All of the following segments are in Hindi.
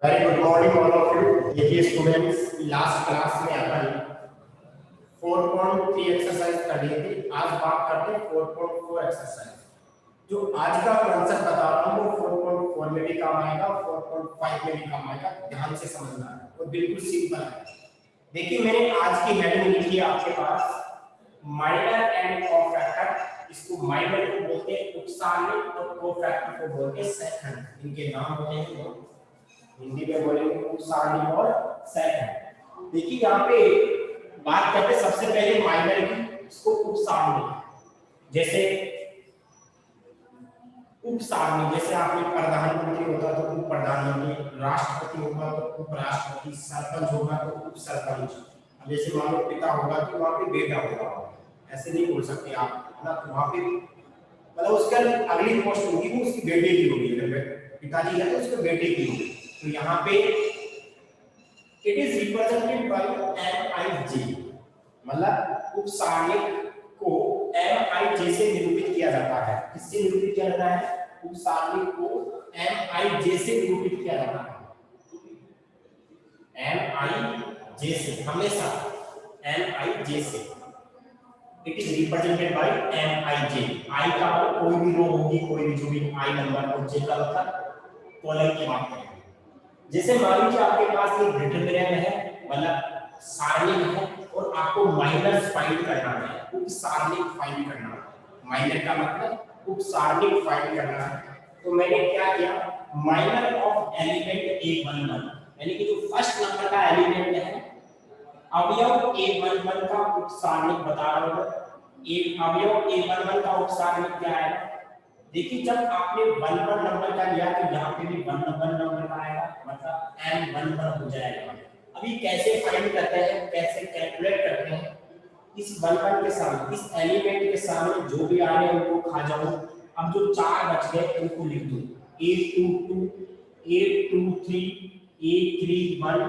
Very good morning all of you. देखिए स्टूडेंट्स, लास्ट क्लास में अपन 4.3 एक्सरसाइज कर लिए थे। आज बात करते हैं 4.4 एक्सरसाइज। जो आज का कॉन्सेप्ट बता रहा हूँ वो 4.4 में भी काम आएगा, 4.5 में भी काम आएगा। ध्यान से समझना है और बिल्कुल सिंपल है। देखिए मैंने आज की हेडिंग लिखी है आपके पास, माइनर एंड कोफैक्टर। इसको माइनर को बोलते हैं उपसारणिक और कोफैक्टर को बोलते हैं सेकंड। इनके नाम होते हैं वो हिंदी में बोलेंगे उपसारणिक और सेकंड। देखिए यहाँ पे बात करते हैं सबसे पहले माइनर की, इसको उपसारणिक। जैसे उपसारणिक, जैसे आपने प्रधानमंत्री होता तो उप प्रधानमंत्री, राष्ट्रपति होगा तो उपराष्ट्रपति, सरपंच होगा तो उप सरपंच। अब जैसे मान लो पिता होगा तो वहां पे बेटा होगा, ऐसे नहीं बोल सकते आप ना। तो वहां पे मतलब उसका अगली पोस्ट होगी वो उसकी बेटे की होगी। अगर पिताजी है तो उसके बेटे की होगी। तो यहाँ पे it is represented by MIJ, मतलब उपसारणिक को MIJ से निरूपित किया जाता है। किससे निरूपित किया जाता है? उपसारणिक को MIJ से निरूपित किया जाता है। MIJ से, हमेशा MIJ से। It is represented by MIJ। I का कोई भी रो होगी, कोई भी जो भी I नंबर और J का मतलब कॉलम की बात करेंगे। जैसे मान लीजिए आपके पास एक डिटरमिनेंट है, मतलब सारणिक है, और आपको माइनस फाइंड करना है, उपसारणिक फाइंड करना है। माइनर का मतलब उपसारणिक फाइंड करना है। तो मैंने क्या किया, माइनर ऑफ एलिमेंट A11, यानी कि जो फर्स्ट नंबर का एलिमेंट है, अवयव A11 का उपसारणिक बता रहा हूं। एक अवयव A11 का उपसारणिक क्या है? देखिए जब आपने 1 नंबर का लिया तो यहाँ पे भी 1 नंबर का आएगा, मतलब M11 हो जाएगा। अभी कैसे फाइंड करते हैं, कैसे कैलकुलेट करते हैं? इस 1 के सामने, इस एलिमेंट के सामने जो भी आ रहे हैं उनको खा जाओ। अब जो 4 बच गए उनको लिख दो, A22, A23, A31,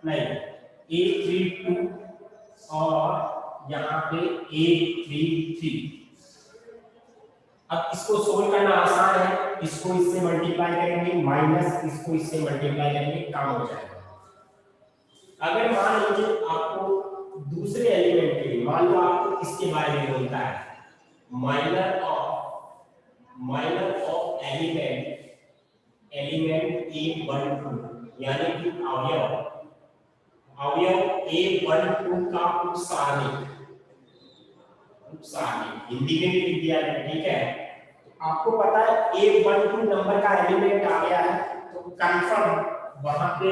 नहीं A32 और यहाँ पे A33। अब इसको सोल्व करना आसान है, इसको इससे मल्टीप्लाई करेंगे, माइनस इसको इससे मल्टीप्लाई करेंगे, काम हो जाएगा। अगर मान लीजिए आपको दूसरे एलिमेंट के, मान लो आपको इसके बारे में बोलता है, माइनर ऑफ एलिमेंट A12, यानी कि अवयव A12 का उपसारणिक हिंदी में भी लिख दिया है, ठीक है। आपको पता है A12 नंबर का एलिमेंट आ गया है, तो कंफर्म वहां पे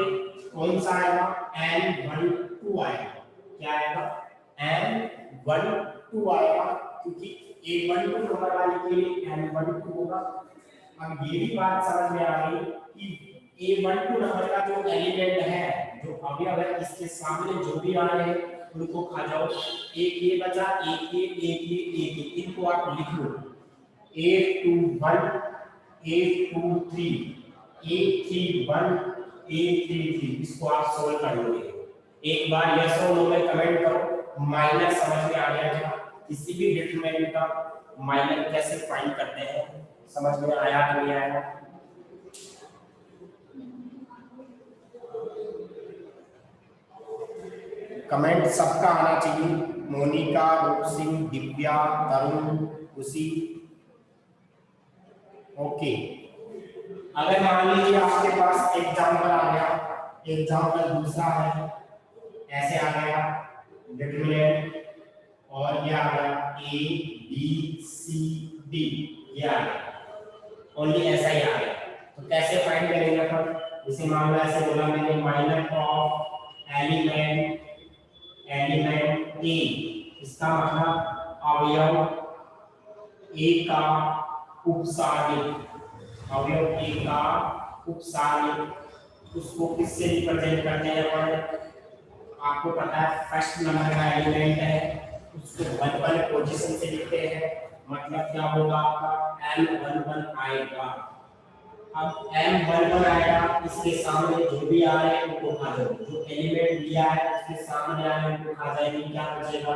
कौन सा आएगा? N12 आएगा। क्या आएगा? N12 आएगा, क्योंकि A12 नंबर वाले के लिए N12 होगा। अब ये भी बात समझ में आ गई कि A12 नंबर का जो एलिमेंट है, जो अवयव है, इसके सामने जो भी आ रहे हैं उनको खा जाओ। एक ये बचा, एक इनको आप लिख लो, A21, A23, A31, A33। इसको आप सोल्व कर लोगे। एक बार यस और नो में कमेंट करो, माइनर समझ में आ गया क्या? किसी भी डिटरमिनेंट का माइनर कैसे फाइंड करते हैं, समझ में आया कि नहीं आया? कमेंट सबका आना चाहिए। मोनिका, रूप सिंह, दिव्या, तरुण, खुशी। ओके, अगर मान लीजिए आपके पास एग्जाम्पल आ गया, एग्जाम्पल दूसरा है, ऐसे आ गया डिटरमिनेंट, और ये आ गया A B C D, ये आ गया, ओनली ऐसा ही आ गया। तो कैसे फाइंड करेंगे अपन? इसे मान लो ऐसे बोला मैंने, माइनर ऑफ एलिमेंट A, इसका मतलब अवयव A का उपसारणिक, अवयव A का उपसारणिक। उसको किससे रिप्रेजेंट करते हैं अपन? आपको पता है फर्स्ट नंबर का एलिमेंट है, उसको 1 पोजीशन से लिखते हैं, मतलब क्या होगा आपका? M11 आएगा। अब M11 आएगा, इसके सामने जो भी आ रहे हैं उनको खा जाओ। जो एलिमेंट दिया है उसके सामने आ रहे हैं उनको खा जाएंगे। क्या बचेगा?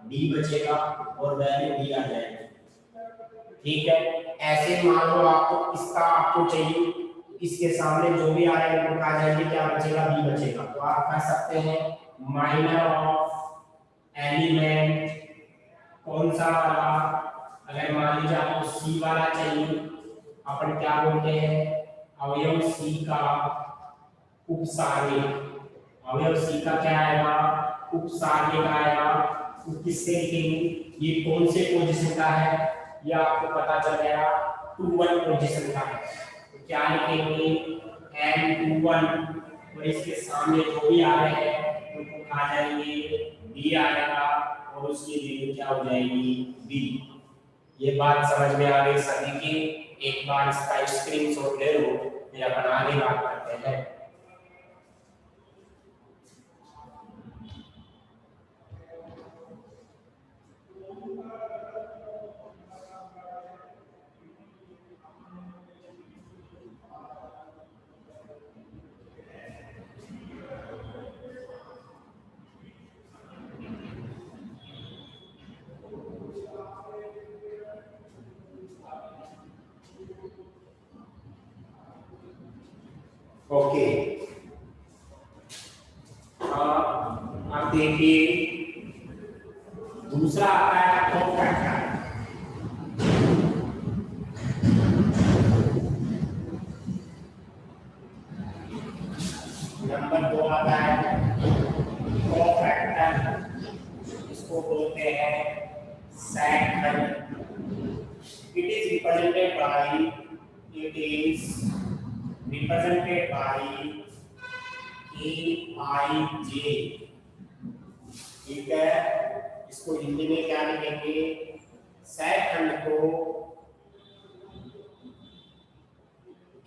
D बचेगा और वैल्यू D आ जाएगी। ठीक है, ऐसे मान लो आपको इसका आपको चाहिए इसके सामने जो भी आ रहा है वो आ जाएंगे, क्या बचेगा, बी बचेगा। तो आप कह सकते हैं माइनर ऑफ एलिमेंट कौन सा वाला, अगर मान लीजिए आपको सी वाला चाहिए, अपन क्या बोलते हैं, अवयव सी का उपसार्य। अवयव सी का क्या आएगा, उपसार्य का आएगा। तो किससे लिखेंगे, ये कौन से पोजीशन का है, ये आपको पता चल गया 2-1 पोजीशन का है। तो क्या लिखेंगे, M21, और इसके सामने जो भी आ रहे हैं उनको आ जाएंगे, बी आएगा और उसकी वैल्यू क्या हो जाएगी, बी। ये बात समझ में आ गई सभी की। एक बार इसका स्क्रीनशॉट ले लो, फिर अपन आगे बात करते हैं। ओके, अब देखिए दूसरा आता है कोफैक्टर। नंबर 2 आता है कोफैक्टर, इसको बोलते हैं second. It is represented by AIJ। ठीक है, इसको हिंदी में क्या लिखेंगे, सेकंड को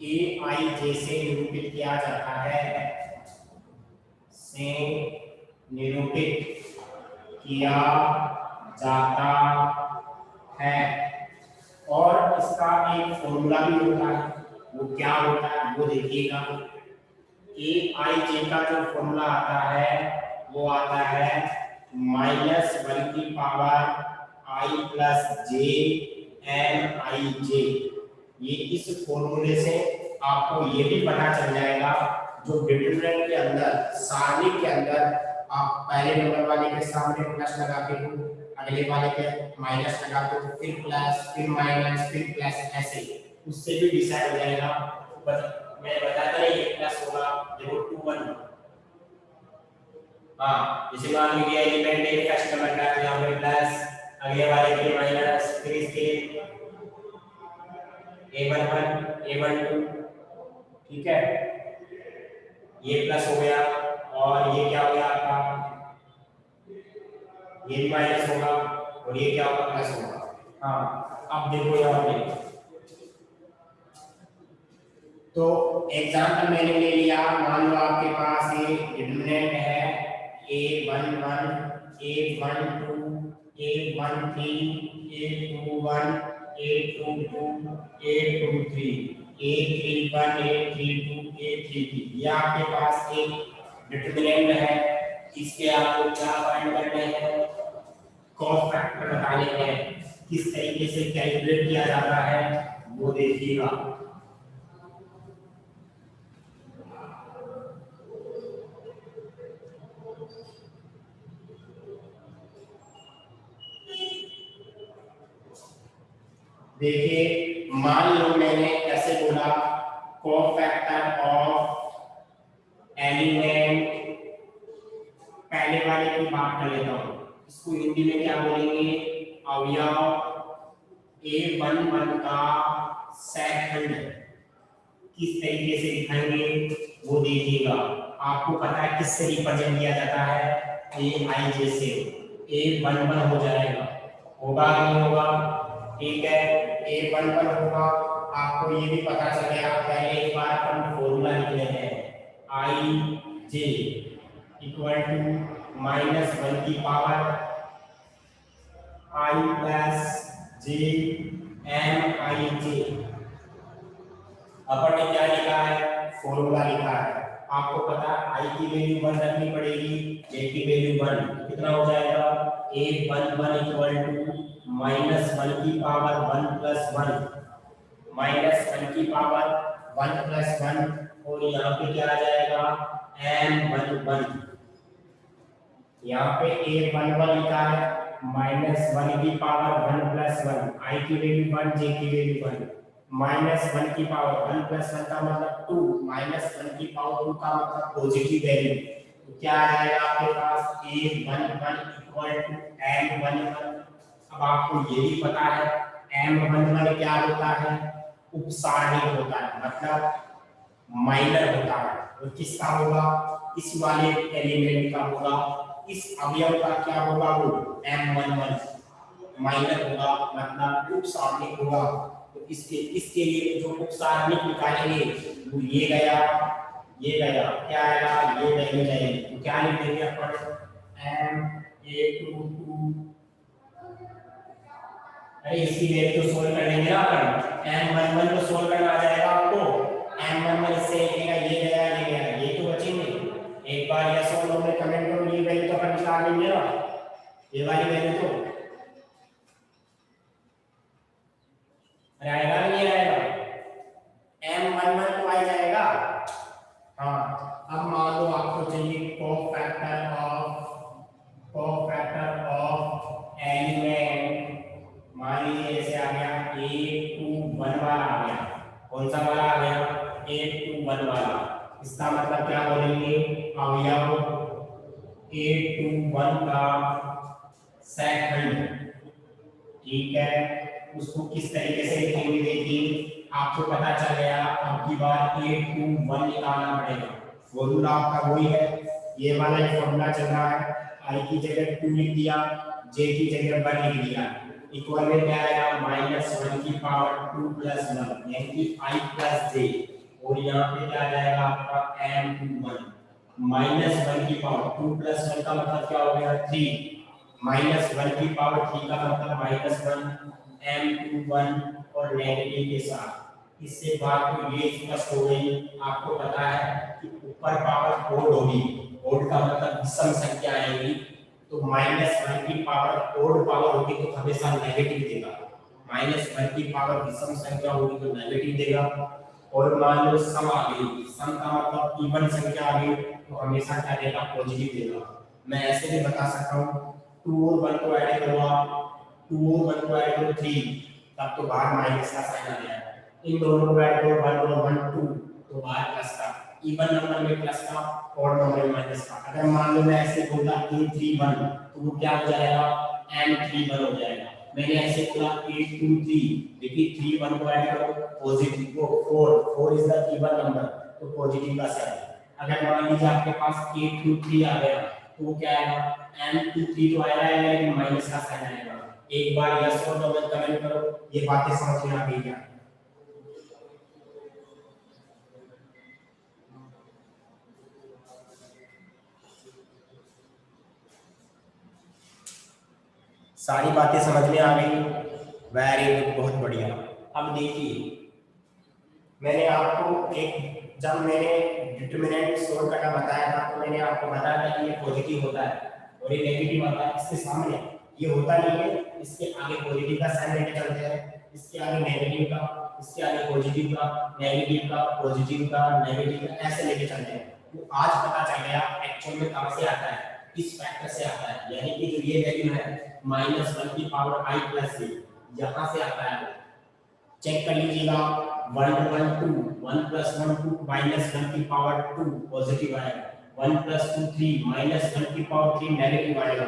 AIJ से निरूपित किया जाता है, से निरूपित किया जाता है। और इसका एक फॉर्मूला भी होता है, वो क्या होता है वो देखिएगा। AIJ का जो फॉर्मूला आता है वो आता है -1 की power I plus J MIJ। ये इस फॉर्मूले से आपको ये भी पता चल जाएगा, जो डिटरमिनेंट के अंदर, सारणी के अंदर आप पहले नंबर वाले के सामने प्लस लगाते हो, अगले वाले के माइनस लगाते हो, फिर प्लस, फिर माइनस, फिर प्लस, ऐसे उससे भी डिसाइड हो जाएगा। मैं बताता नहीं ये प्लस होगा, देखो 2-1। हाँ, जैसे मान लीजिए एलिमेंट एक फर्स्ट नंबर का है, यहाँ पे प्लस, अगले वाले के लिए माइनस, फिर इसके A11 A12, ठीक है, ये प्लस हो गया और ये क्या हो गया आपका, ये भी माइनस होगा और ये क्या होगा, प्लस होगा। हाँ, अब देखो यहाँ पे तो एग्जांपल मैंने ले लिया, मान लो आपके पास ये डिटरमिनेंट है A11 A12 A13 A21 A22 A23 A31 A32 A33, ये आपके पास एक डिटरमिनेंट है। इसके आपको क्या फाइंड करने हैं, कॉस फैक्टर बताने हैं। किस तरीके से कैलकुलेट किया जाता है वो देखिएगा। देखिए, मान लो मैंने कैसे बोला, कोफैक्टर ऑफ एलिमेंट, पहले वाले की बात कर लेता हूं, इसको हिंदी में क्या बोलेंगे, अवयव A11 का सेकंड। किस तरीके से लिखेंगे वो देखिएगा। आपको पता है किससे रिप्रेजेंट किया जाता है, AIJ से। A11 हो जाएगा, होगा नहीं होगा, ठीक है, A11 होगा। आपको ये भी पता चल गया, पहले एक बार अपन फॉर्मूला लिख लेते हैं, IJ इक्वल टू -1 की power I plus J MIJ। अपन ने क्या लिखा है, फॉर्मूला लिखा है। आपको पता है I की वैल्यू 1 रखनी पड़ेगी, J की वैल्यू 1, कितना हो जाएगा, A11 इक्वल टू -1 की पावर 1 प्लस 1 -1 की पावर 1 प्लस 1 और यहाँ पे क्या आ जाएगा m11, यहाँ पे a11 लिखा है -1 की पावर 1 प्लस 1, i की वैल्यू 1, j की वैल्यू 1, -1 की पावर 1 प्लस 1 का मतलब 2, -1 की पावर 2 का मतलब पॉजिटिव वैल्यू। तो क्या आ जाएगा आपके पास a11 इक्वल टू m11। अब आपको ये भी पता है m11 क्या होता है, उपसारणिक होता है, मतलब माइनर होता है। तो किसका होगा, इस वाले एलिमेंट का होगा, इस अवयव का क्या होगा, वो m11 माइनर होगा, मतलब उपसारणिक होगा। तो इसके लिए जो उपसारणिक निकालेंगे वो ये गया, क्या आएगा, ये वैल्यू जाएगी। तो क्या लिख देंगे अपन m a22, अरे इसकी वैल्यू तो सोल्व कर लेंगे ना अपन, m11 को सोल्व करना आ जाएगा आपको, m11 इससे ये गया, ये तो बचेंगे। एक बार यस और नो में कमेंट करो, ये वैल्यू तो अपन निकाल लेंगे ना, ये वाली वैल्यू तो, अरे आएगा नहीं आएगा, m11 तो आ जाएगा। हाँ, अब मान लो आपको चाहिए कोफैक्टर ऑफ एलिमेंट, मान लीजिए ऐसे आ गया a21 वाला आ गया, कौन सा वाला आ गया, a21 वाला। इसका मतलब क्या बोलेंगे, अवयव a21 का सेकंड, ठीक है। उसको किस तरीके से लिखेंगे देखिए, आपको पता चल गया। अब की बार a21 निकालना पड़ेगा, फॉर्मूला आपका वही है, ये वाला ही फॉर्मूला चल रहा है, i की जगह 2 लिख दिया, j की जगह 1 लिख दिया, इक्वल में क्या आएगा -1 की पावर 2 प्लस 1 यानी कि i प्लस j, और यहाँ पे क्या आ जाएगा आपका m21, -1 की पावर 2 प्लस 1 का मतलब क्या हो गया 3, -1 की पावर 3 का मतलब -1, m21 और नेगेटिव के साथ। इससे बात तो ये स्पष्ट हो गई, आपको पता है कि ऊपर पावर ओड होगी, ओड का मतलब विषम संख्या आएगी, तो -1 की पावर ओड पावर होगी तो हमेशा नेगेटिव देगा, -1 की पावर विषम संख्या होगी तो नेगेटिव देगा। और मान लो सम आ गई, सम का मतलब इवन संख्या आ गई तो हमेशा क्या देगा, पॉजिटिव देगा। मैं ऐसे भी बता सकता हूँ 2 और 1 को ऐड करो आप, 2 और 1 को ऐड करो 3, तब तो बाहर माइनस का साइन आ गया। इन दोनों को ऐड करो 1 और 1 2, तो बाहर प्लस का, इवन नंबर में प्लस का, ऑड नंबर में माइनस का। अगर मान लो मैं ऐसे बोलता a31 तो वो क्या हो जाएगा, m31 हो जाएगा। मैंने ऐसे बोला 823, देखिए 3 1 को ऐड करो पॉजिटिव, वो 4 इज द इवन नंबर तो पॉजिटिव का साइन। अगर मान लीजिए आपके पास 823 आ गया तो वो क्या आएगा, m23 तो आएगा लेकिन माइनस का साइन आएगा। एक बार यस और नो में कमेंट करो, ये बातें समझ में आ गई क्या? सारी बातें समझ में आ गई, वेरी गुड, बहुत बढ़िया। अब देखिए मैंने आपको जब मैंने डिटरमिनेंट सोल्व करना बताया था तो मैंने आपको बताया था कि ये पॉजिटिव होता है और ये नेगेटिव होता है। इसके सामने ये होता नहीं है, इसके आगे पॉजिटिव का साइन लेके चलते हैं, इसके आगे नेगेटिव का, इसके आगे पॉजिटिव का, नेगेटिव का, पॉजिटिव का, नेगेटिव का, ऐसे लेके चलते हैं। तो आज पता चल गया एक्चुअल में कहां से आता है, किस फैक्टर से आता है, यानी कि जो ये वैल्यू है -1 की पावर i प्लस j, यहां से आता है। चेक कर लीजिएगा 1 1 2, 1 प्लस 1 2, -1 की पावर 2 पॉजिटिव आएगा, 1 प्लस 2 3, -1 की पावर 3 नेगेटिव आएगा,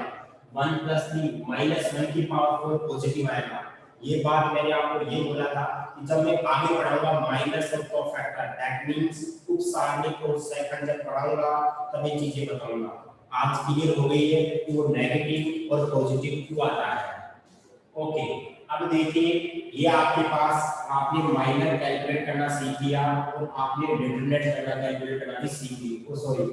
1 प्लस 3, -1 की पावर 4 पॉजिटिव आएगा। ये बात मैंने आपको ये बोला था कि जब मैं आगे बढ़ाऊंगा माइनस और कोफैक्टर, दैट मींस उपसारणिक और सेकंड जब पढ़ाऊंगा तब ये चीजें बताऊंगा। आज क्लियर हो गई है कि वो नेगेटिव और पॉजिटिव क्यों आता है। ओके, अब देखिए ये आपके पास आपने माइनर कैलकुलेट करना सीख लिया और आपने डिटरमिनेंट करना कैलकुलेट करना भी सीख लिया, सॉरी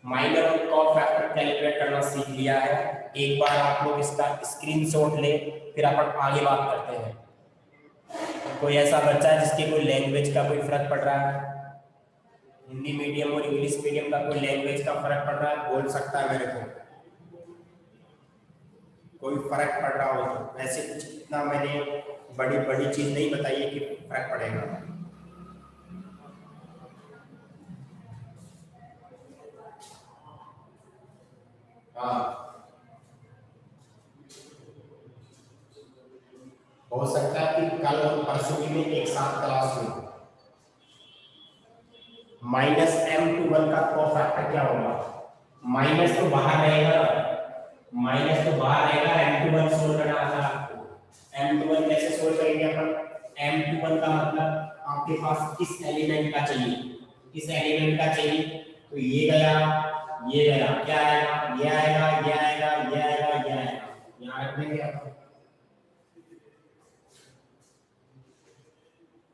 माइनर और कोफैक्टर कैलकुलेट करना सीख लिया है। एक बार आप लोग इसका स्क्रीनशॉट ले, फिर अपन आगे बात करते हैं। कोई ऐसा बच्चा है जिसके कोई लैंग्वेज का कोई फर्क पड़ रहा है, हिंदी मीडियम और इंग्लिश मीडियम का कोई लैंग्वेज का फर्क पड़ रहा है, बोल सकता है मेरे को, कोई फर्क पड़ रहा हो तो। वैसे कुछ इतना मैंने बड़ी चीज नहीं बताई है कि फर्क पड़ेगा। हाँ, हो सकता है कि कल और परसों की में एक साथ क्लास में माइनस एम टू वन का कोफैक्टर क्या होगा? माइनस तो बाहर रहेगा, माइनस तो बाहर रहेगा, एम टू वन सोल्व करना आता है आपको। एम टू वन कैसे सोल्व करेंगे अपन? एम टू वन का मतलब आपके पास किस एलिमेंट का चाहिए, किस एलिमेंट का चाहिए, तो ये गया, ये गया, क्या आएगा? ये आएगा, ये आएगा, ये आएगा, ये आएगा, यहाँ रख देंगे अपन।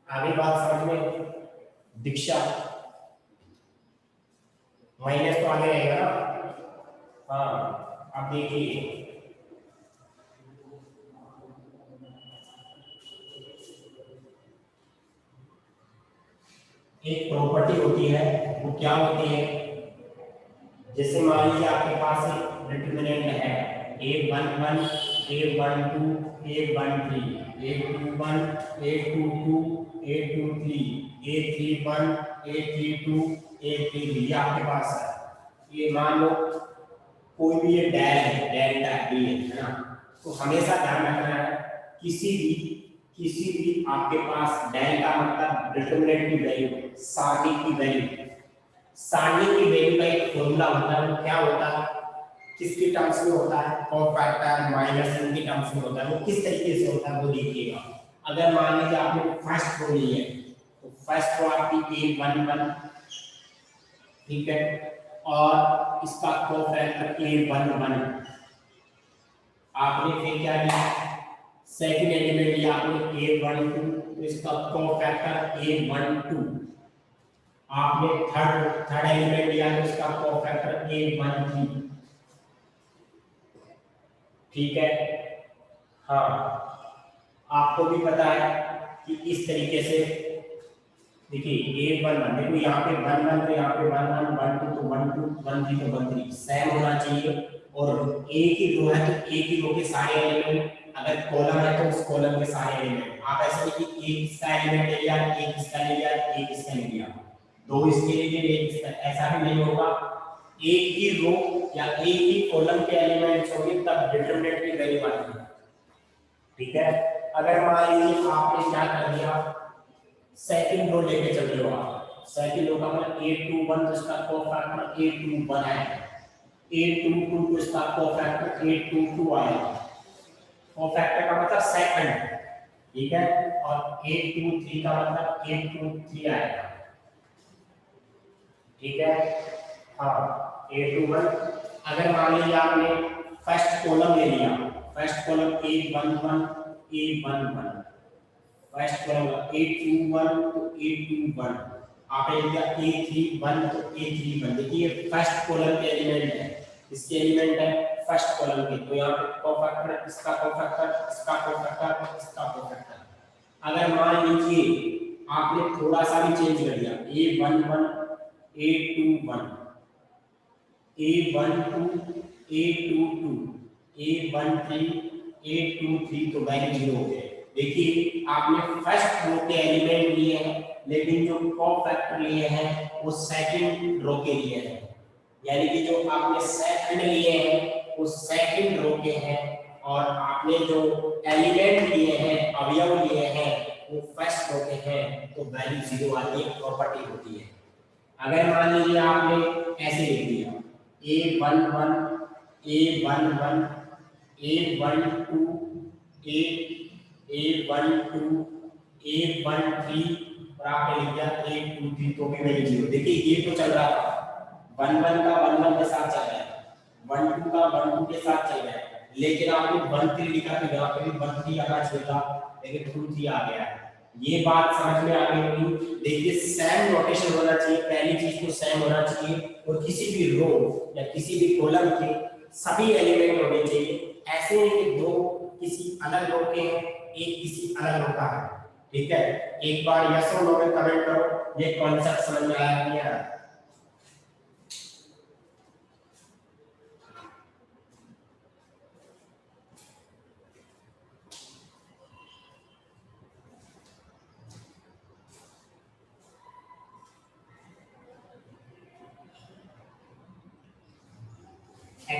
आगे बात समझ में? दीक्षा माइनस तो आगे रहेगा ना। हाँ, अब देखिए एक प्रॉपर्टी होती है, वो क्या होती है? जैसे मान लीजिए आपके पास एक डिटरमिनेंट है a11 a12 a13 a21 a22 a23 a31 a32 a33 ये आपके पास है। ये मान लो कोई भी ये डैश है, डेल्टा डी है ना, तो हमेशा ध्यान रखना है किसी भी आपके पास डेल का मतलब डिटरमिनेंट की वैल्यू, सारणी की वैल्यू, सारणी की वैल्यू का एक फॉर्मूला होता है। वो क्या होता है, किसके टर्म्स में होता है? कोफैक्टर माइनस इनके टर्म्स में होता है। वो किस तरीके से होता है वो देखिएगा। अगर मान लीजिए आपने फर्स्ट रो ली है, तो फर्स्ट रो आपकी a11, ठीक है, और इसका कोफैक्टर a11, आपने फिर क्या लिया? सेकंड एलिमेंट लिया आपने a12, तो इसका कोफैक्टर a12, आपने थर्ड एलिमेंट लिया तो इसका कोफैक्टर a13, ठीक है। हाँ, आपको भी पता है कि इस तरीके से देखिए a11, देखो यहाँ पे 11 तो यहाँ पे 11 12 तो 12 13 तो 13 सेम होना चाहिए। और एक ही रो है तो एक ही रो के सारे एलिमेंट, अगर कॉलम है तो उस कॉलम के सारे एलिमेंट, आप ऐसा नहीं कि एक इसका एलिमेंट ले लिया, एक इसका ले लिया, एक इसका ले लिया, दो इसके लिए एक इसका, ऐसा भी नहीं होगा। एक ही रो या एक ही कॉलम के एलिमेंट्स होंगे तब डिटरमिनेंट की वैल्यू आती है, ठीक है। अगर मान लीजिए आपने क्या कर दिया, सेकंड रो लेके चल रहे हो आप, सेकंड रो का मतलब a21 तो इसका कोफैक्टर a21 है, a22 तो इसका कोफैक्टर a22 आएगा, कोफैक्टर का मतलब सेकंड, ठीक है, और a23 का मतलब a23 आएगा, ठीक है। हाँ, a21, अगर मान लीजिए आपने फर्स्ट कॉलम ले लिया, first column a11 first column a21 तो a21, आपने लिया a31 तो a31, देखिए फर्स्ट कॉलम के एलिमेंट है, इसके एलिमेंट है फर्स्ट कॉलम के, तो यहाँ पे कोफैक्टर, इसका कोफैक्टर, इसका कोफैक्टर, इसका कोफैक्टर। अगर मान लीजिए आपने थोड़ा सा भी चेंज कर दिया, a11 a21 a12 a22 a13 a23 तो वैल्यू 0 हो गए। देखिए आपने फर्स्ट रो के एलिमेंट लिए हैं, लेकिन जो कोफैक्टर लिए हैं वो सेकंड रो के लिए हैं, यानी कि जो आपने सेकंड लिए हैं वो सेकंड रो के हैं, और आपने जो एलिमेंट लिए हैं, अवयव लिए हैं, वो फर्स्ट रो के हैं, तो वैल्यू 0 आती है, प्रॉपर्टी होती है। अगर मान लीजिए आपने ऐसे लिख दिया a11 a11 a12 a a12 a13 और आपने लिख दिया a23, तो भी वैल्यू 0। देखिए ये तो चल रहा था 11 का 11 के साथ चल रहा है, 12 का 12 के साथ चल रहा है, लेकिन आपने 13 लिखा तो यहाँ पे भी 13 आना चाहिए था, लेकिन 23 आ गया है। ये बात समझ में आ गई होगी। देखिए सेम नोटेशन होना चाहिए, पहली चीज तो सेम होना चाहिए, और किसी भी रो या किसी भी कॉलम के सभी एलिमेंट होने चाहिए। ऐसे नहीं कि दो किसी अलग रो के हैं, एक किसी अलग रो का है, ठीक है। एक बार यस और नो में कमेंट करो ये कॉन्सेप्ट समझ में आया नहीं आया।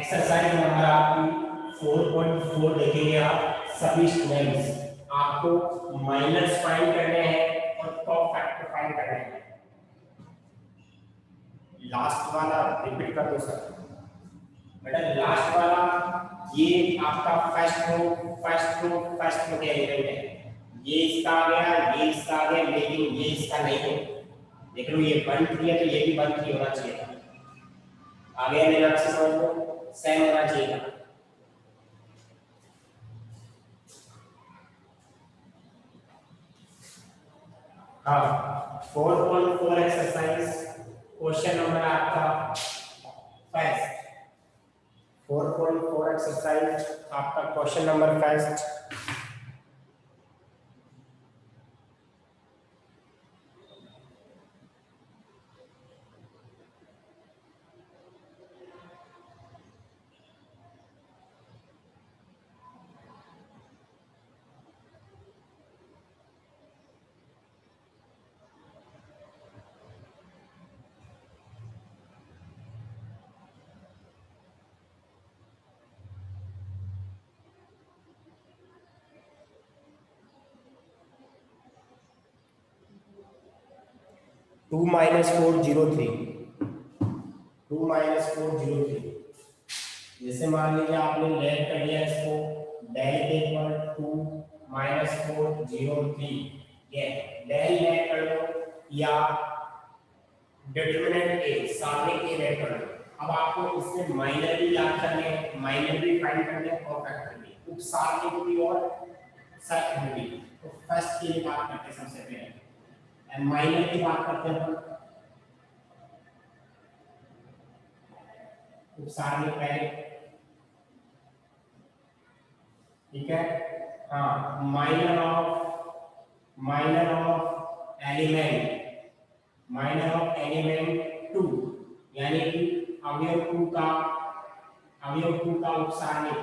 एक्सरसाइज नंबर आपकी 4.4 देखेंगे आप सभी स्टूडेंट्स। आपको माइनस फाइंड करने हैं और टॉप फैक्टर फाइंड करने हैं। लास्ट वाला रिपीट कर दो सर बेटा। लास्ट वाला ये आपका फर्स्ट रो के एलिमेंट है। ये इसका आ गया, ये इसका आ गया, लेकिन ये इसका नहीं है। देख लो ये 1 3 है तो ये भी 1 3 होना चाहिए था। आ गया मेरा अच्छे समझ लो, सेम होना चाहिए था। हाँ 4.4 एक्सरसाइज क्वेश्चन नंबर आपका फर्स्ट। 4.4 एक्सरसाइज आपका question number first. Two minus 403 जैसे मान लीजिए आपने लेट कर दिया इसको डेल के इक्वल 2 माइनस 403 ये डेल लेट कर लो या डिटरमिनेंट ए सामने के लेट कर लो। अब आपको इसमें माइनर भी याद करने हैं, माइनर भी फाइंड करने हैं और फैक्टर भी, उप सामने को भी और सेकंड भी। तो फर्स्ट की बात करते हैं सबसे पहले एंड माइनर की बात करते हैं। उपसार में पहले ठीक है। हाँ माइनर ऑफ एलिमेंट 2 यानी कि अवयव 2 का उपसारणिक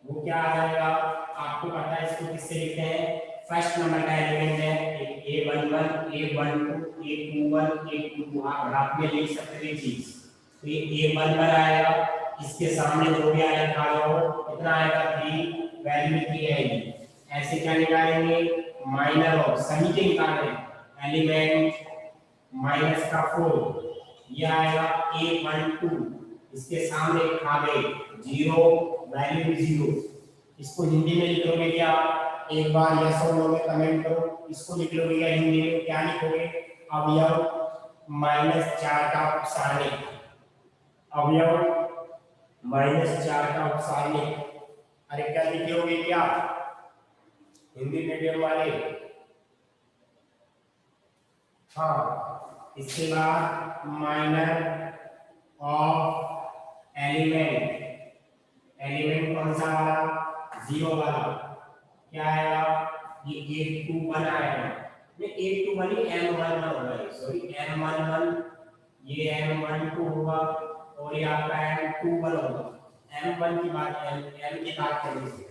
वो क्या आ जाएगा। आपको पता है इसको किससे लिखते हैं। फर्स्ट नंबर का एलिमेंट है a11 a12 a21 a22 आप ग्राफ में लिख सकते हैं चीज। तो ये a1 पर आएगा, इसके सामने जो भी आएगा खा जाओ कितना आएगा 3 वैल्यू कितनी आएगी। ऐसे क्या निकालेंगे माइनर ऑफ सभी के निकालेंगे एलिमेंट माइनस का 4 ये आएगा a12 इसके सामने खा गए 0 वैल्यू 0। इसको हिंदी में लिखोगे क्या एक बार यस और नो में कमेंट करो। इसको लिख लोगे या हिंदी में क्या लिखोगे अवयव -4 का उपसारणिक। अवयव -4 का उपसारणिक। अरे क्या लिखोगे क्या हिंदी मीडियम वाले। हाँ इसके बाद माइनर ऑफ एलिमेंट कौन सा वाला 0 वाला क्या आएगा ये 821 आएगा। ये 821 ही m11 होगा सॉरी m11 ये m12 होगा और ये आपका m21 होगा। m1 की बात m की बात करेंगे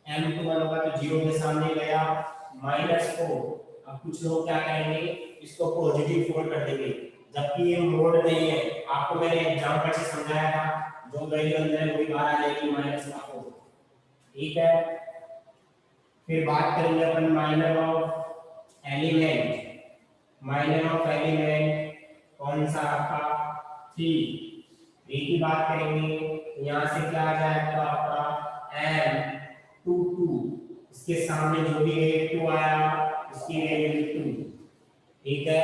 m21 होगा तो 0 के सामने गया -4। अब कुछ लोग क्या करेंगे इसको पॉजिटिव 4 कर देंगे जबकि ये मोड नहीं है। आपको मैंने एग्जांपल से समझाया था जो वैल्यू अंदर है वही बाहर आ जाएगी -4 ठीक है। फिर बात करेंगे अपन माइनर ऑफ एलिमेंट कौन सा आपका 3 की बात करेंगे। यहाँ से क्या आ जाएगा आपका m22 इसके सामने जो भी है 2 आया इसकी वैल्यू 2 ठीक है।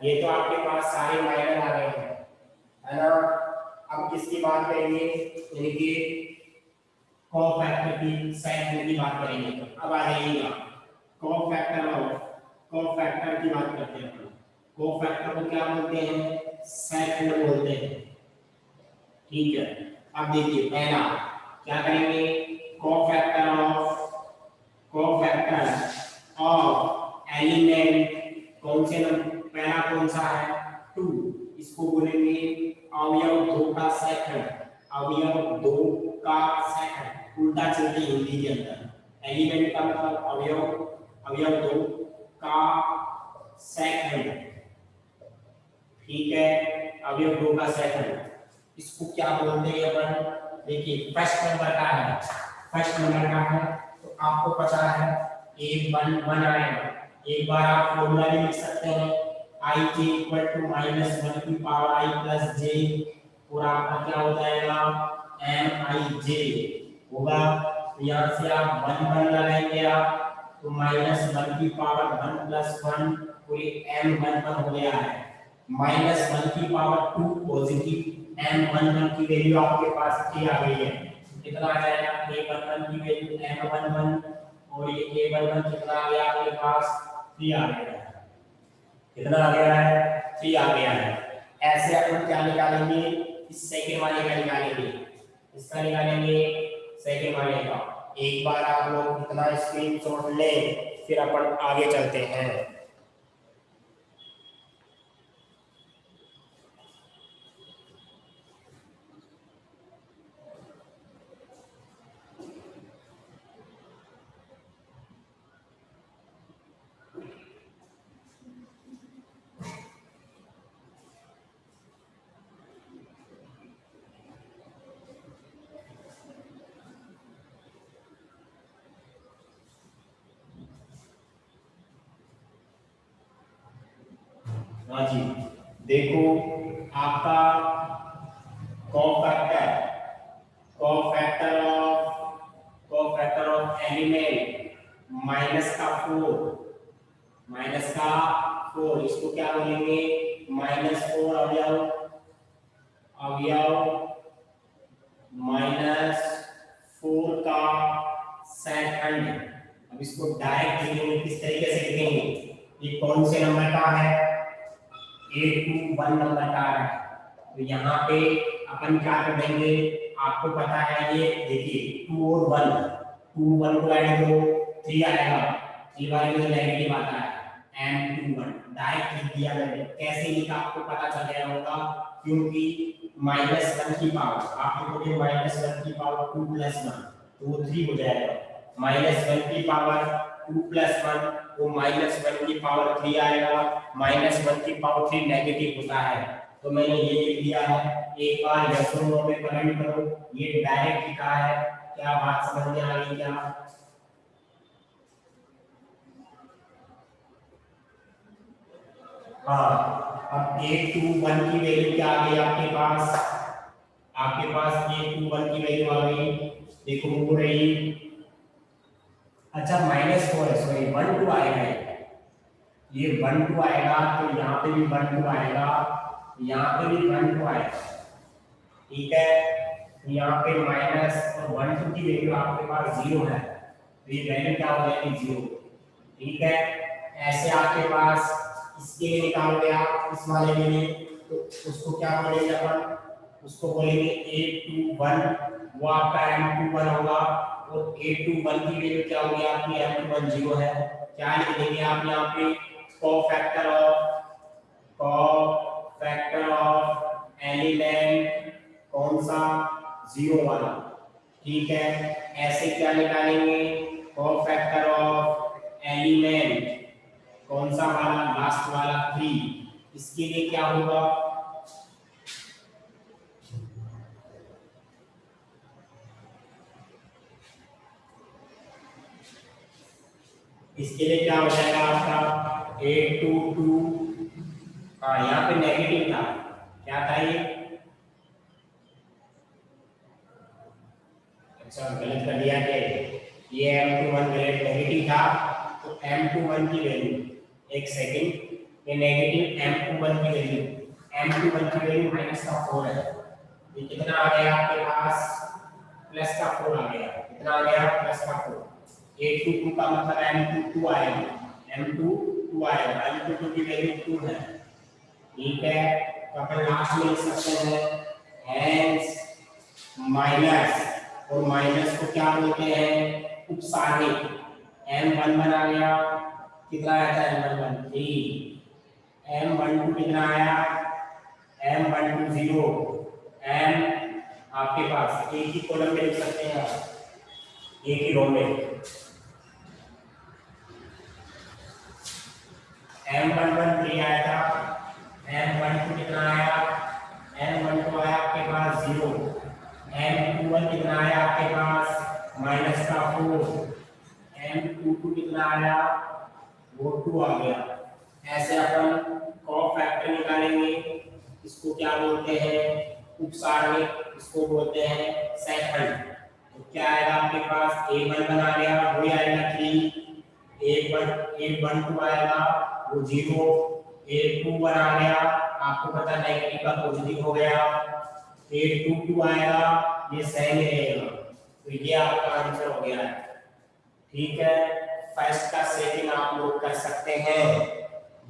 ये तो आपके पास सारे माइनर आ गए हैं है ना। अब किसकी बात करेंगे यानी कि कोफैक्टर की सेकंड की बात करेंगे। तो अब आ जाइएगा कोफैक्टर की बात करते हैं। कोफैक्टर को क्या बोलते हैं सेकंड बोलते हैं ठीक है। अब देखिए पहला क्या करेंगे कोफैक्टर ऑफ एलिमेंट कौन से नंबर पहला कौन सा है 2 इसको बोलेंगे अवयव 2 का सेकंड। अवयव 2 का सेकंड उल्टा चलते हिंदी के अंदर एलिमेंट का मतलब अवयव 2 का सेकंड ठीक है। अब ये 2 का सेकंड, इसको क्या बोलते हैं अपन? देखिए फर्स्ट नंबर का है, तो आपको पता है A11 आएगा। एक बार आप फॉर्मूला भी लिख सकते हैं, i j equal to minus 1 की पावर i प्लस j, और आपका क्या हो जाएगा m i j होगा। तो यहाँ से आप 1 1 लगाएंगे आप, तो माइनस 1 की पावर 1 प्लस 1, और ये m 1 1 हो गया है। माइनस 1 की पावर 2 पॉजिटिव, m 1 1 की वैल्यू आपके पास 3 आ गई है। कितना आ जाएगा? a11 की वैल्यू m11, और ये a11 कितना आ गया आपके पास? 3 आ गया है। कितना आ गया है? 3 आ गया है। ऐसे अपन क्या निकालेंगे? इस सेकंड वाले का निकालेंगे, इसका निकालेंगे सेकंड वाले का। एक बार आप लोग इतना स्क्रीनशॉट लें, फिर अपन आगे चलते हैं। हाँ जी, देखो आपका कोफैक्टर ऑफ एलिमेंट माइनस का 4, इसको क्या बोलेंगे? -4 अवयव -4 का सेकंड। अब इसको डायरेक्ट लिखेंगे, किस तरीके से लिखेंगे? ये कौन से नंबर का है? 821 नंबर का है। तो यहाँ पे अपन क्या कर देंगे? आपको पता है, ये देखिए 2 और 1 को ऐड करो 3 आएगा, 3 वाले में नेगेटिव आता है, m21 डायरेक्ट लिख दिया मैंने। कैसे लिखा आपको पता चल गया होगा, क्योंकि -1 की पावर आप लिखोगे -1 की पावर 2 + 1, तो वो 3 हो जाएगा। -1 की पावर 2 + 1, वो -1 की पावर 3 आएगा। -1 की पावर 3 नेगेटिव होता है, तो मैंने ये लिख दिया है। एक बार यस और नो में कमेंट करो, ये डायरेक्ट लिखा है। क्या बात समझ में आ गई क्या? हाँ, अब 821 की वैल्यू क्या आ गई आपके पास? आपके पास 821 की वैल्यू आ गई, देखो हो रही। अच्छा -4 है, सॉरी 1 2 आएगा, ये 1 2 आएगा, तो यहाँ पे भी 1 2 आएगा, यहाँ पे भी 1 2 आएगा। ठीक है, यहाँ पे माइनस और 1 2 की वैल्यू आपके पास 0 है, तो ये वैल्यू क्या हो जाएगी? 0। ठीक है, ऐसे आपके पास इसके लिए निकालोगे आप, इस वाले के लिए, तो उसको क्या बोलेंगे अपन? उसको बोलेंगे 821, वो आपका m21 होगा, और 821 की वैल्यू क्या होगी आपकी? m21 0 है। क्या लिख देंगे आप यहाँ पे? कोफैक्टर ऑफ एलिमेंट कौन सा? 0 वाला। ठीक है, ऐसे क्या निकालेंगे? कोफैक्टर ऑफ एलिमेंट कौन सा वाला? लास्ट वाला 3। इसके लिए क्या होगा? इसके लिए क्या हो जाएगा आपका? 822, हाँ यहाँ पे नेगेटिव था, क्या था ये? अच्छा गलत कर दिया कि ये m21 गलत नेगेटिव था, तो m21 की वैल्यू, एक सेकंड, ये नेगेटिव m21 की वैल्यू -4 है। ये कितना आ गया आपके पास? +4 आ गया। कितना आ गया? +4। 822 का मतलब m22 आएगा, m22 आएगा, m22 की वैल्यू 2 है। ठीक है, तो अपन लास्ट में लिख सकते हैं हेंस माइनस, और माइनस को क्या बोलते हैं? उपसारित। m11 आ गया, कितना आया था? m11 3, m12 कितना आया? m12 0, m आपके पास एक ही कॉलम में लिख सकते हैं आप, एक ही रो में। m11 3 आया था, M12 कितना आया, M12 आया आपके पास 0, M21 कितना आया आपके पास माइनस का 4, M22 कितना आया वो 2 आ गया। ऐसे अपन कॉ फैक्टर निकालेंगे, इसको क्या बोलते हैं उपसारणिक, इसको बोलते हैं सेकंड। तो क्या आएगा आपके पास A1 बना गया वो आएगा 3, A12 आएगा वो 0, A21 आ गया आपको पता नेगेटिव का पॉजिटिव हो गया, A22 आएगा ये सेम रहेगा। तो ये आपका आंसर हो गया है। ठीक है, फर्स्ट का सेकंड आप लोग कर सकते हैं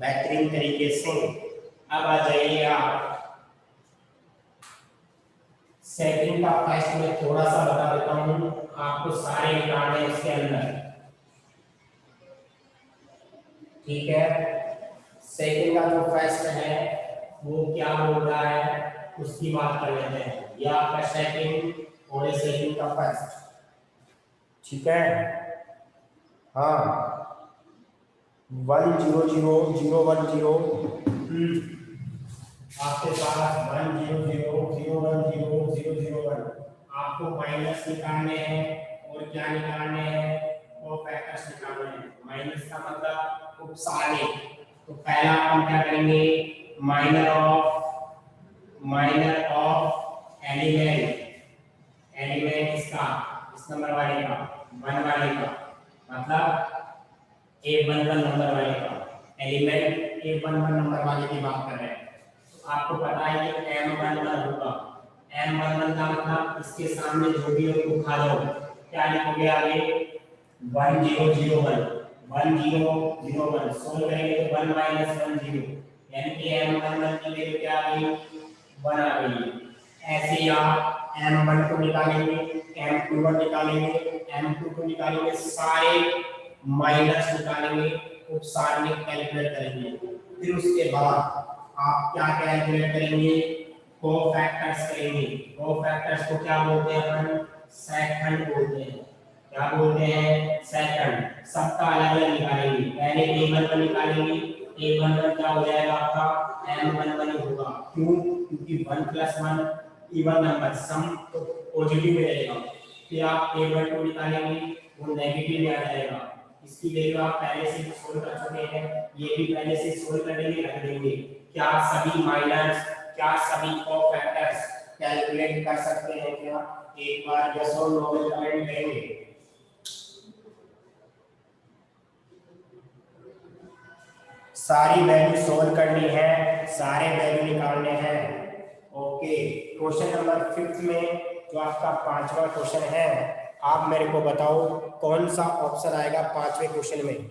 बेहतरीन तरीके से। अब आ जाइए आप सेकंड का फर्स्ट में थोड़ा सा बता देता हूं आपको, सारे निकालने इसके अंदर। ठीक है, सेकंड का जो फर्स्ट है वो क्या बोल रहा है उसकी बात कर लेते हैं। यह आपका सेकंड और ये सेकंड का फर्स्ट। ठीक है, हाँ 1 0 0 0 1 0 आपके पास 1 0 0 0 1 0 0 0 1 आपको माइनस निकालने हैं और क्या निकालने हैं वो फैक्टर्स निकालने हैं। माइनस का मतलब उपसारणिक। तो पहला हम क्या करेंगे माइनर ऑफ एलिमेंट इसका इस नंबर वाले का 1 वाले का मतलब A11 नंबर वाले का एलिमेंट A11 नंबर वाले की बात कर रहे हैं। तो आपको पता है कि M11 होगा, M11 का मतलब इसके सामने जो भी हो उठा लो, क्या लिखोगे आगे 1 0 0 1 1 0 0 1 सोल्व करेंगे तो 1 - 1 0 यानी कि M11 की वैल्यू क्या आ गई 1 आ गई। ऐसे ही आप M1 को निकालेंगे, M21 निकालेंगे, M22 निकालेंगे, सारे माइनस निकालेंगे, उपसारणिक कैलकुलेट करेंगे। फिर उसके बाद आप क्या कैलकुलेट करेंगे कोफैक्टर्स करेंगे। कोफैक्टर्स को क्या बोलते हैं अपन सेकंड बोलते हैं। क्या बोलते हैं सेकंड। सबका अलग अलग निकालेंगे, पहले A11 निकालेंगे, A11 क्या हो जाएगा आपका M11 होगा। क्यों? क्योंकि 1 + 1 इवन नंबर सम तो पॉजिटिव में रहेगा। फिर आप A12 निकालेंगे वो नेगेटिव में आ जाएगा। इसकी वैल्यू आप पहले से सोल्व कर चुके हैं, ये भी पहले से सोल्व कर लेंगे, रख देंगे। क्या सभी माइनस, क्या सभी कोफैक्टर्स कैलकुलेट कर सकते हैं क्या? एक बार यस और नो में कमेंट करेंगे। सारी वैल्यू सोल्व करनी है, सारे वैल्यू निकालने हैं। ओके, क्वेश्चन नंबर 5 में जो आपका 5वां क्वेश्चन है, आप मेरे को बताओ कौन सा ऑप्शन आएगा 5वें क्वेश्चन में।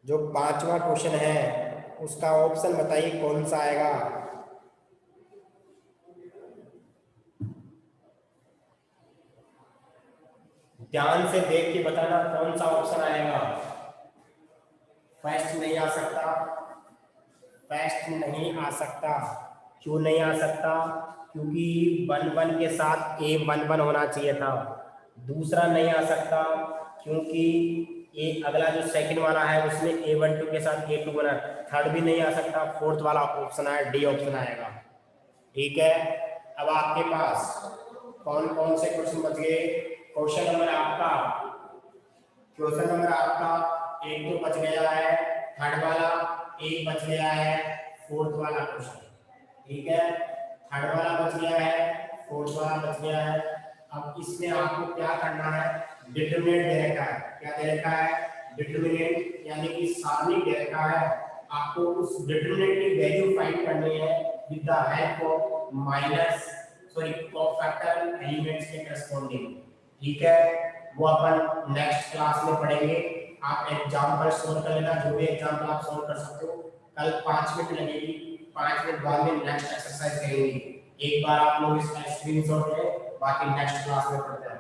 जो 5वां क्वेश्चन है उसका ऑप्शन बताइए कौन सा आएगा। ध्यान से देख के बताना कौन सा ऑप्शन आएगा। फर्स्ट नहीं आ सकता, फर्स्ट नहीं आ सकता। क्यों नहीं आ सकता? क्योंकि 1 1 के साथ A11 होना चाहिए था। दूसरा नहीं आ सकता क्योंकि ये अगला जो सेकंड वाला है उसमें A12 के साथ A2 बना। थर्ड भी नहीं आ सकता, फोर्थ वाला ऑप्शन है डी ऑप्शन आएगा। ठीक है, अब आपके पास कौन कौन से क्वेश्चन बच गए? क्वेश्चन नंबर आपका एक तो बच गया है, थर्ड वाला एक बच गया है, फोर्थ वाला क्वेश्चन। ठीक है, थर्ड वाला बच गया है, फोर्थ वाला बच गया है। अब इसमें आपको क्या करना है, डिटरमिनेंट दे रखा है। क्या दे रखा है? डिटरमिनेंट, यानी कि सारणी दे रखा है। आपको उस डिटरमिनेंट की वैल्यू फाइंड करनी है with the help of cofactor elements के करस्पॉन्डिंग। ठीक है, वो अपन नेक्स्ट क्लास में पढ़ेंगे। आप एग्जांपल सोल्व कर लेना, जो भी एग्जांपल आप सोल्व कर सकते हो। कल 5 मिनट लगेगी, 5 मिनट बाद में नेक्स्ट एक्सरसाइज करेंगे। एक बार आप लोग इसका स्क्रीनशॉट लें, बाकी नेक्स्ट क्लास में पढ़ते हैं।